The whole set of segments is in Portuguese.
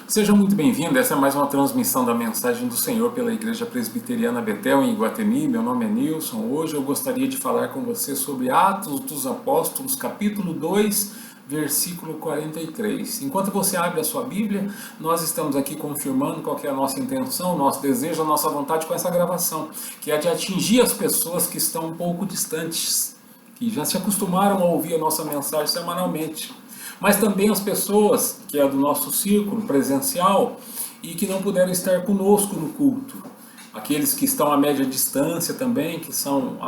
Seja muito bem-vindo, essa é mais uma transmissão da mensagem do Senhor pela Igreja Presbiteriana Betel em Iguatemi. Meu nome é Nilson. Hoje eu gostaria de falar com você sobre Atos dos Apóstolos, capítulo 2, versículo 43. Enquanto você abre a sua Bíblia, nós estamos aqui confirmando qual que é a nossa intenção, o nosso desejo, a nossa vontade com essa gravação, que é de atingir as pessoas que estão um pouco distantes, que já se acostumaram a ouvir a nossa mensagem semanalmente, mas também as pessoas que é do nosso círculo presencial e que não puderam estar conosco no culto. Aqueles que estão a média distância também, que são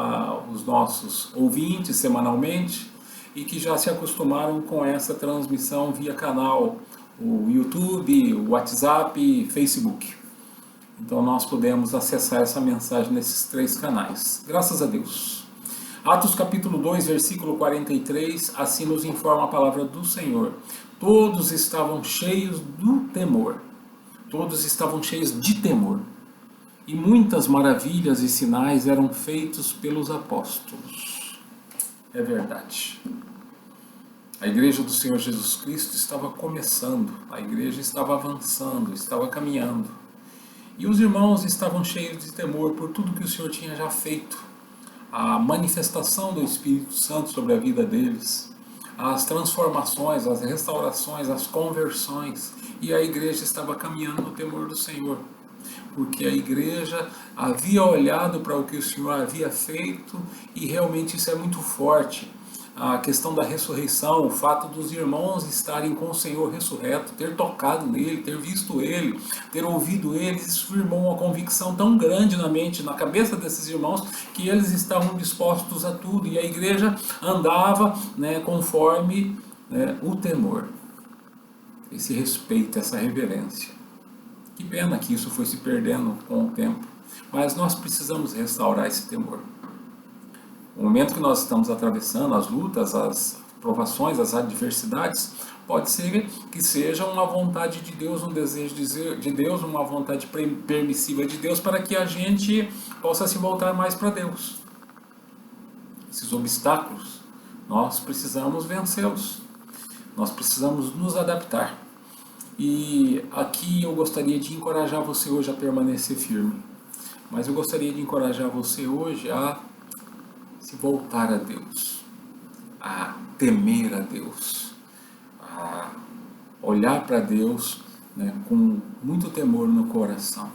os nossos ouvintes semanalmente e que já se acostumaram com essa transmissão via canal, o YouTube, o WhatsApp e Facebook. Então nós podemos acessar essa mensagem nesses três canais. Graças a Deus. Atos capítulo 2, versículo 43, assim nos informa a palavra do Senhor. Todos estavam cheios do temor. Todos estavam cheios de temor. E muitas maravilhas e sinais eram feitos pelos apóstolos. É verdade. A igreja do Senhor Jesus Cristo estava começando. A igreja estava avançando, estava caminhando. E os irmãos estavam cheios de temor por tudo que o Senhor tinha já feito. A manifestação do Espírito Santo sobre a vida deles, as transformações, as restaurações, as conversões, e a igreja estava caminhando no temor do Senhor, porque a igreja havia olhado para o que o Senhor havia feito, e realmente isso é muito forte. A questão da ressurreição, o fato dos irmãos estarem com o Senhor ressurreto, ter tocado nele, ter visto ele, ter ouvido ele, isso firmou uma convicção tão grande na mente, na cabeça desses irmãos, que eles estavam dispostos a tudo, e a igreja andava, conforme o temor, esse respeito, essa reverência. Que pena que isso foi se perdendo com o tempo, mas nós precisamos restaurar esse temor. O momento que nós estamos atravessando, as lutas, as provações, as adversidades, pode ser que seja uma vontade de Deus, um desejo de Deus, uma vontade permissiva de Deus para que a gente possa se voltar mais para Deus. Esses obstáculos, nós precisamos vencê-los. Nós precisamos nos adaptar. E aqui eu gostaria de encorajar você hoje a permanecer firme. Mas eu gostaria de encorajar você hoje a se voltar a Deus, a temer a Deus, a olhar para Deus com muito temor no coração.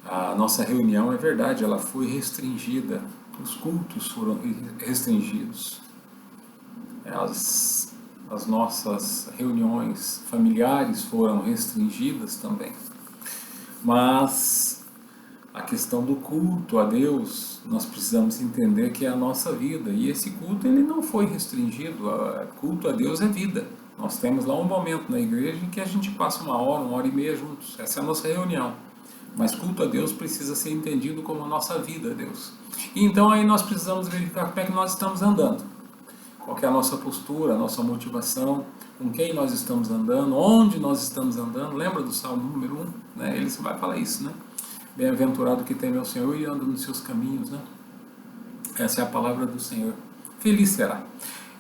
A nossa reunião, é verdade, ela foi restringida, os cultos foram restringidos, as nossas reuniões familiares foram restringidas também, mas a questão do culto a Deus, nós precisamos entender que é a nossa vida. E esse culto ele não foi restringido. O culto a Deus é vida. Nós temos lá um momento na igreja em que a gente passa uma hora e meia juntos. Essa é a nossa reunião. Mas culto a Deus precisa ser entendido como a nossa vida a Deus. E então aí nós precisamos verificar como é que nós estamos andando. Qual que é a nossa postura, a nossa motivação, com quem nós estamos andando, onde nós estamos andando. Lembra do Salmo número 1? Ele vai falar isso, Bem-aventurado que teme ao Senhor e anda nos seus caminhos, Essa é a palavra do Senhor. Feliz será.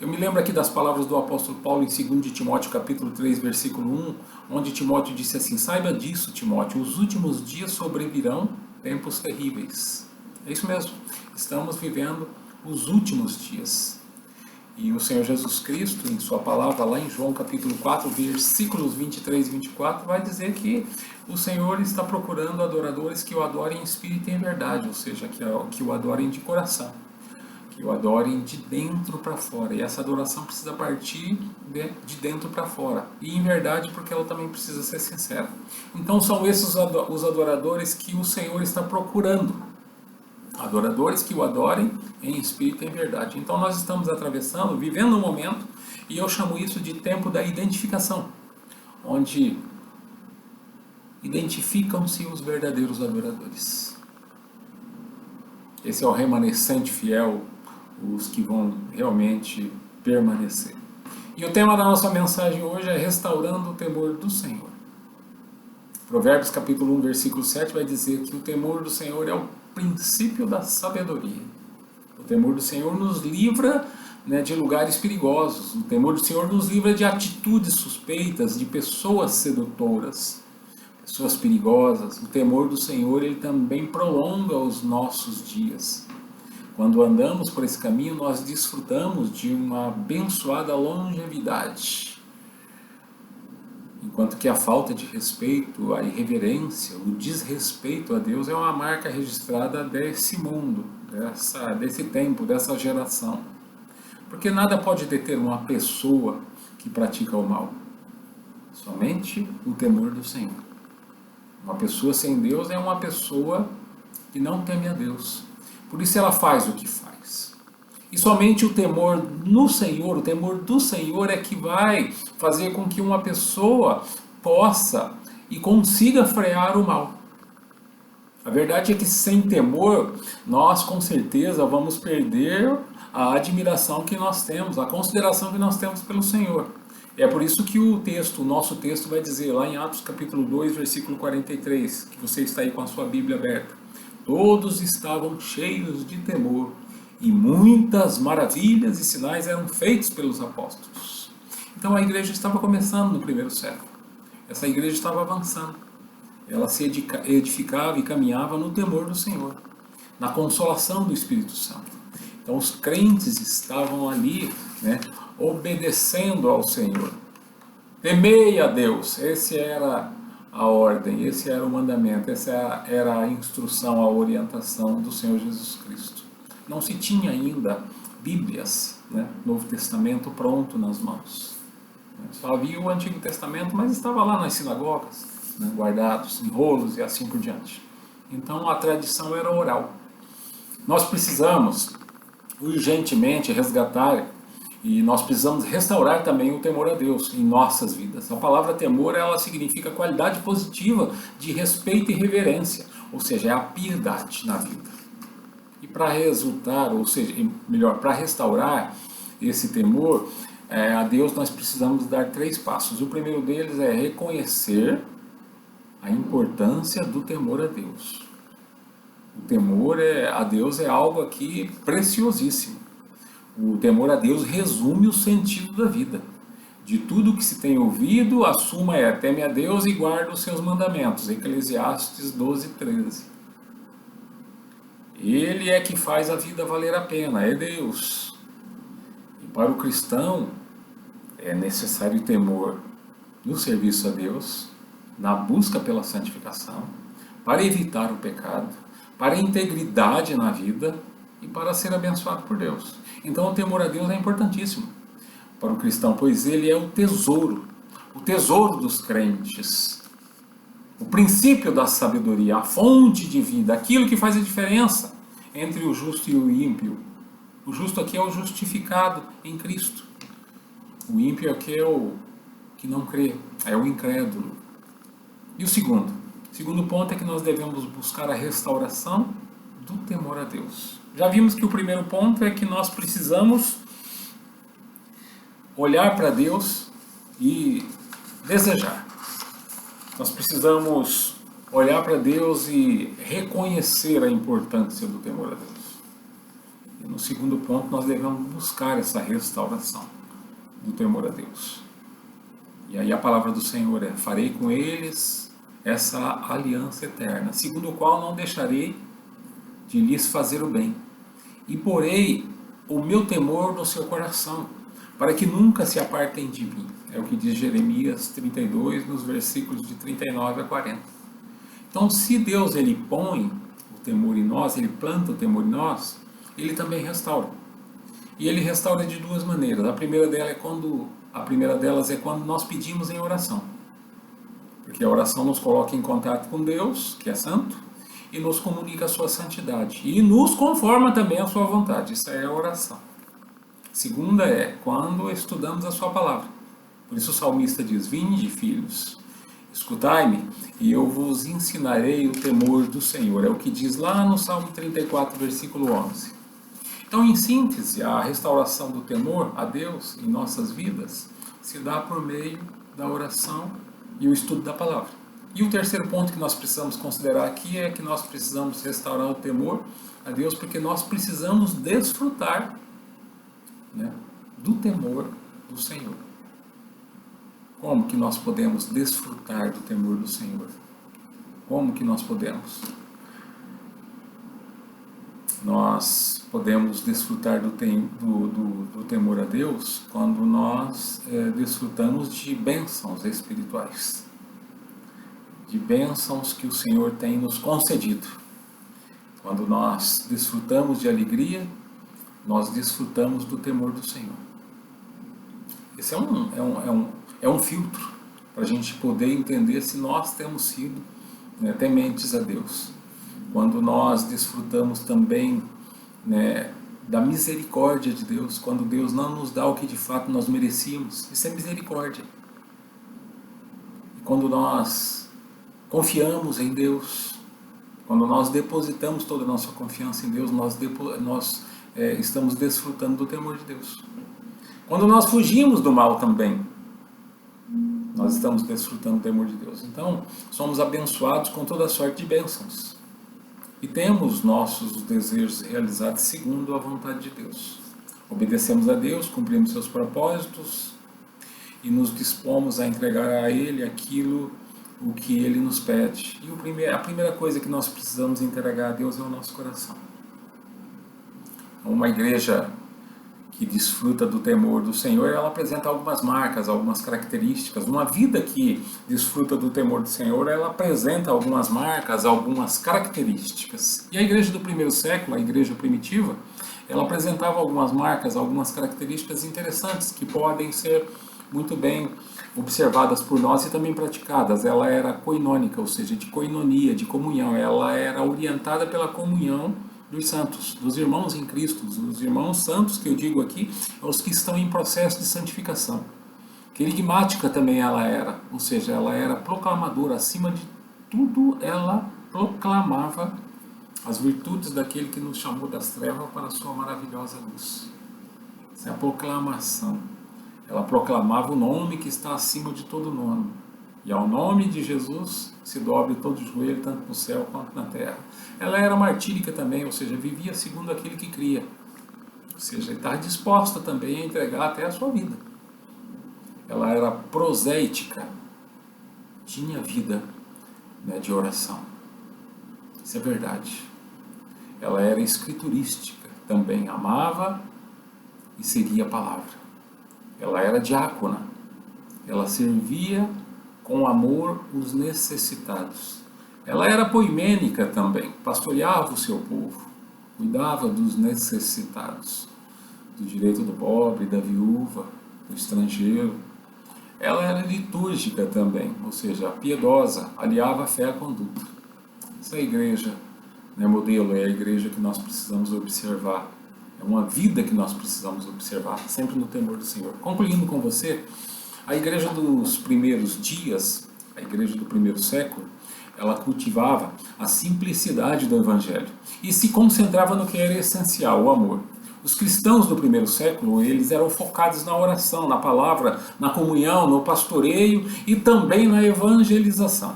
Eu me lembro aqui das palavras do apóstolo Paulo em 2 Timóteo capítulo 3, versículo 1, onde Timóteo disse assim: saiba disso, Timóteo, os últimos dias sobrevirão tempos terríveis. É isso mesmo, estamos vivendo os últimos dias. E o Senhor Jesus Cristo, em sua palavra, lá em João capítulo 4, versículos 23 e 24, vai dizer que o Senhor está procurando adoradores que o adorem em espírito e em verdade, ou seja, que o adorem de coração, que o adorem de dentro para fora. E essa adoração precisa partir de dentro para fora, e em verdade, porque ela também precisa ser sincera. Então são esses os adoradores que o Senhor está procurando. Adoradores que o adorem em espírito e em verdade. Então nós estamos atravessando, vivendo um momento, e eu chamo isso de tempo da identificação, onde identificam-se os verdadeiros adoradores. Esse é o remanescente fiel, os que vão realmente permanecer. E o tema da nossa mensagem hoje é restaurando o temor do Senhor. Provérbios capítulo 1, versículo 7 vai dizer que o temor do Senhor é o princípio da sabedoria. O temor do Senhor nos livra né, de lugares perigosos. O temor do Senhor nos livra de atitudes suspeitas, de pessoas sedutoras, pessoas perigosas. O temor do Senhor, ele também prolonga os nossos dias. Quando andamos por esse caminho, nós desfrutamos de uma abençoada longevidade. Enquanto que a falta de respeito, a irreverência, o desrespeito a Deus é uma marca registrada desse mundo, desse tempo, dessa geração. Porque nada pode deter uma pessoa que pratica o mal. Somente o temor do Senhor. Uma pessoa sem Deus é uma pessoa que não teme a Deus. Por isso ela faz o que faz. E somente o temor no Senhor, o temor do Senhor é que vai fazer com que uma pessoa possa e consiga frear o mal. A verdade é que sem temor, nós com certeza vamos perder a admiração que nós temos, a consideração que nós temos pelo Senhor. É por isso que o nosso texto vai dizer lá em Atos capítulo 2, versículo 43, que você está aí com a sua Bíblia aberta. Todos estavam cheios de temor e muitas maravilhas e sinais eram feitos pelos apóstolos. Então a igreja estava começando no primeiro século. Essa igreja estava avançando. Ela se edificava e caminhava no temor do Senhor, na consolação do Espírito Santo. Então os crentes estavam ali, né, obedecendo ao Senhor. Temei a Deus, esse era a ordem, esse era o mandamento, essa era a instrução, a orientação do Senhor Jesus Cristo. Não se tinha ainda Bíblias, né, Novo Testamento pronto nas mãos. Só havia o Antigo Testamento, mas estava lá nas sinagogas, né, guardados em rolos e assim por diante. Então a tradição era oral. Nós precisamos urgentemente resgatar e nós precisamos restaurar também o temor a Deus em nossas vidas. A palavra temor, ela significa qualidade positiva de respeito e reverência, ou seja, é a piedade na vida. E para resultar, ou seja, melhor, para restaurar esse temor a Deus, nós precisamos dar 3 passos. O primeiro deles é reconhecer a importância do temor a Deus. O temor a Deus é algo aqui preciosíssimo. O temor a Deus resume o sentido da vida. De tudo que se tem ouvido, a suma é: teme a Deus e guarda os seus mandamentos. Eclesiastes 12:13. Ele é que faz a vida valer a pena, é Deus. E para o cristão é necessário temor no serviço a Deus, na busca pela santificação, para evitar o pecado, para a integridade na vida e para ser abençoado por Deus. Então o temor a Deus é importantíssimo para o cristão, pois ele é o tesouro dos crentes, o princípio da sabedoria, a fonte de vida, aquilo que faz a diferença entre o justo e o ímpio. O justo aqui é o justificado em Cristo. O ímpio aqui é o que não crê, é o incrédulo. E o segundo ponto é que nós devemos buscar a restauração do temor a Deus. Já vimos que o primeiro ponto é que nós precisamos olhar para Deus e desejar. Nós precisamos olhar para Deus e reconhecer a importância do temor a Deus. E no segundo ponto, nós devemos buscar essa restauração do temor a Deus. E aí a palavra do Senhor é: farei com eles essa aliança eterna, segundo o qual não deixarei de lhes fazer o bem, e porei o meu temor no seu coração, para que nunca se apartem de mim. É o que diz Jeremias 32, nos versículos de 39 a 40. Então, se Deus ele põe o temor em nós, ele planta o temor em nós, ele também restaura. E ele restaura de 2 maneiras. A primeira delas é quando nós pedimos em oração. Porque a oração nos coloca em contato com Deus, que é santo, e nos comunica a sua santidade. E nos conforma também a sua vontade. Isso é a oração. Segunda é quando estudamos a sua palavra. Por isso o salmista diz: vinde, filhos, escutai-me, e eu vos ensinarei o temor do Senhor. É o que diz lá no Salmo 34, versículo 11. Então, em síntese, a restauração do temor a Deus em nossas vidas se dá por meio da oração e o estudo da palavra. E o terceiro ponto que nós precisamos considerar aqui é que nós precisamos restaurar o temor a Deus porque nós precisamos desfrutar, né, do temor do Senhor. Como que nós podemos desfrutar do temor do Senhor? Como que nós podemos? Nós podemos desfrutar do temor a Deus quando nós desfrutamos de bênçãos espirituais, de bênçãos que o Senhor tem nos concedido. Quando nós desfrutamos de alegria, nós desfrutamos do temor do Senhor. Esse é um filtro para a gente poder entender se nós temos sido tementes a Deus. Quando nós desfrutamos também da misericórdia de Deus, quando Deus não nos dá o que de fato nós merecíamos, isso é misericórdia. E quando nós confiamos em Deus, quando nós depositamos toda a nossa confiança em Deus, nós estamos desfrutando do temor de Deus. Quando nós fugimos do mal também, nós estamos desfrutando do temor de Deus. Então, somos abençoados com toda sorte de bênçãos. E temos nossos desejos realizados segundo a vontade de Deus. Obedecemos a Deus, cumprimos seus propósitos e nos dispomos a entregar a Ele aquilo o que Ele nos pede. E a primeira coisa que nós precisamos entregar a Deus é o nosso coração. Uma igreja que desfruta do temor do Senhor, ela apresenta algumas marcas, algumas características. Uma vida que desfruta do temor do Senhor, ela apresenta algumas marcas, algumas características. E a igreja do primeiro século, a igreja primitiva, ela apresentava algumas marcas, algumas características interessantes que podem ser muito bem observadas por nós e também praticadas. Ela era coinônica, ou seja, de coinonia, de comunhão. Ela era orientada pela comunhão dos santos, dos irmãos em Cristo. Os irmãos santos que eu digo aqui, os que estão em processo de santificação. Querigmática também ela era, ou seja, ela era proclamadora, acima de tudo ela proclamava as virtudes daquele que nos chamou das trevas para a sua maravilhosa luz. Essa é a proclamação. Ela proclamava o nome que está acima de todo nome. E ao nome de Jesus se dobre todo o joelho, tanto no céu quanto na terra. Ela era martírica também, ou seja, vivia segundo aquele que cria. Ou seja, estava disposta também a entregar até a sua vida. Ela era proséitica, tinha vida de oração. Isso é verdade. Ela era escriturística também, amava e seguia a palavra. Ela era diácona, ela servia com amor os necessitados. Ela era poimênica também, pastoreava o seu povo, cuidava dos necessitados, do direito do pobre, da viúva, do estrangeiro. Ela era litúrgica também, ou seja, piedosa, aliava a fé à conduta. Essa igreja, modelo, é a igreja que nós precisamos observar. É uma vida que nós precisamos observar, sempre no temor do Senhor. Concluindo com você, a igreja dos primeiros dias, a igreja do primeiro século, ela cultivava a simplicidade do Evangelho e se concentrava no que era essencial, o amor. Os cristãos do primeiro século, eles eram focados na oração, na palavra, na comunhão, no pastoreio e também na evangelização.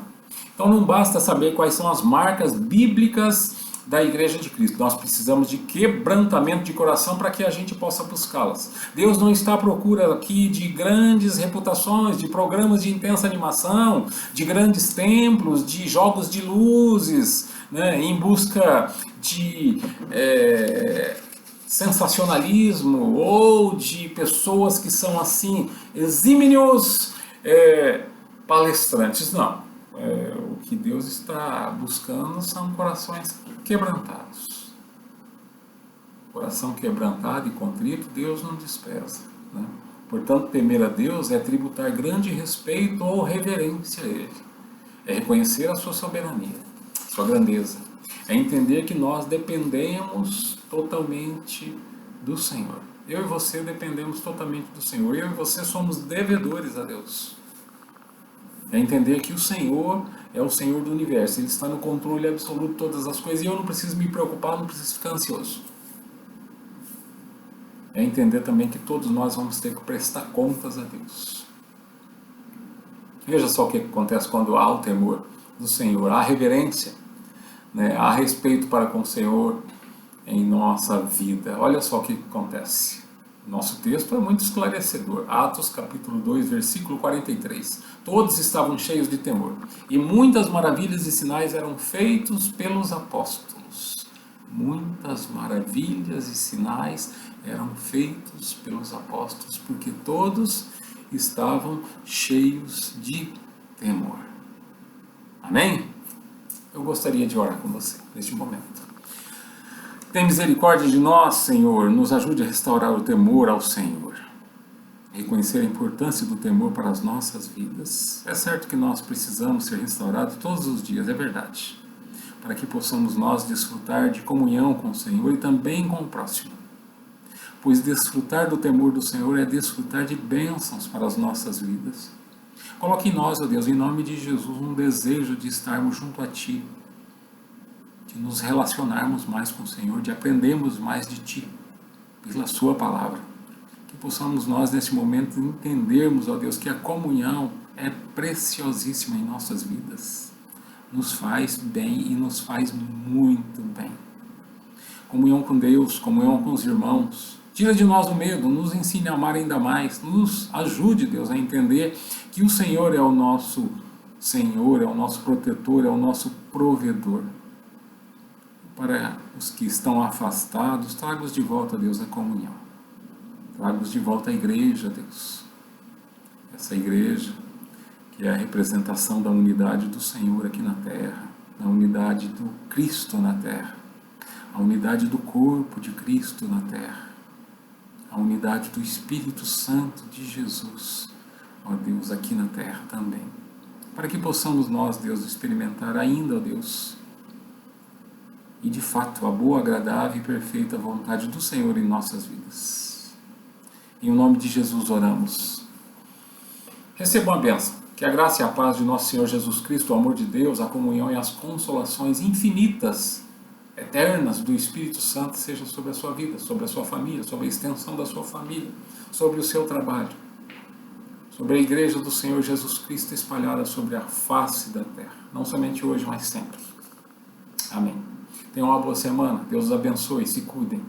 Então não basta saber quais são as marcas bíblicas da Igreja de Cristo. Nós precisamos de quebrantamento de coração para que a gente possa buscá-las. Deus não está à procura aqui de grandes reputações, de programas de intensa animação, de grandes templos, de jogos de luzes, em busca de sensacionalismo ou de pessoas que são assim exímios palestrantes. Não. O que Deus está buscando são corações quebrantados. Coração quebrantado e contrito, Deus não despreza. Portanto, temer a Deus é tributar grande respeito ou reverência a Ele. É reconhecer a sua soberania, a sua grandeza. É entender que nós dependemos totalmente do Senhor. Eu e você dependemos totalmente do Senhor. Eu e você somos devedores a Deus. É entender que o Senhor é o Senhor do universo. Ele está no controle absoluto de todas as coisas e eu não preciso me preocupar, não preciso ficar ansioso. É entender também que todos nós vamos ter que prestar contas a Deus. Veja só o que acontece quando há o temor do Senhor, há reverência, há respeito para com o Senhor em nossa vida. Olha só o que acontece. Nosso texto é muito esclarecedor. Atos capítulo 2, versículo 43. Todos estavam cheios de temor, e muitas maravilhas e sinais eram feitos pelos apóstolos. Muitas maravilhas e sinais eram feitos pelos apóstolos, porque todos estavam cheios de temor. Amém? Eu gostaria de orar com você neste momento. Tem misericórdia de nós, Senhor, nos ajude a restaurar o temor ao Senhor. Reconhecer a importância do temor para as nossas vidas. É certo que nós precisamos ser restaurados todos os dias, é verdade. Para que possamos nós desfrutar de comunhão com o Senhor e também com o próximo. Pois desfrutar do temor do Senhor é desfrutar de bênçãos para as nossas vidas. Coloque em nós, ó Deus, em nome de Jesus, um desejo de estarmos junto a Ti, de nos relacionarmos mais com o Senhor, de aprendermos mais de Ti, pela Sua palavra. Que possamos nós, nesse momento, entendermos, ó Deus, que a comunhão é preciosíssima em nossas vidas. Nos faz bem e nos faz muito bem. Comunhão com Deus, comunhão com os irmãos. Tira de nós o medo, nos ensine a amar ainda mais, nos ajude, Deus, a entender que o Senhor é o nosso Senhor, é o nosso protetor, é o nosso provedor. Para os que estão afastados, traga-os de volta, Deus, a comunhão. Traga-os de volta à igreja, Deus. Essa igreja que é a representação da unidade do Senhor aqui na terra, da unidade do Cristo na terra, a unidade do corpo de Cristo na terra, a unidade do Espírito Santo de Jesus, ó Deus, aqui na terra também. Para que possamos nós, Deus, experimentar ainda, ó Deus, e de fato a boa, agradável e perfeita vontade do Senhor em nossas vidas. Em nome de Jesus oramos. Recebam a bênção. Que a graça e a paz de nosso Senhor Jesus Cristo, o amor de Deus, a comunhão e as consolações infinitas, eternas do Espírito Santo sejam sobre a sua vida, sobre a sua família, sobre a extensão da sua família, sobre o seu trabalho, sobre a igreja do Senhor Jesus Cristo espalhada sobre a face da terra, não somente hoje, mas sempre. Amém. Tenham uma boa semana. Deus os abençoe. Se cuidem.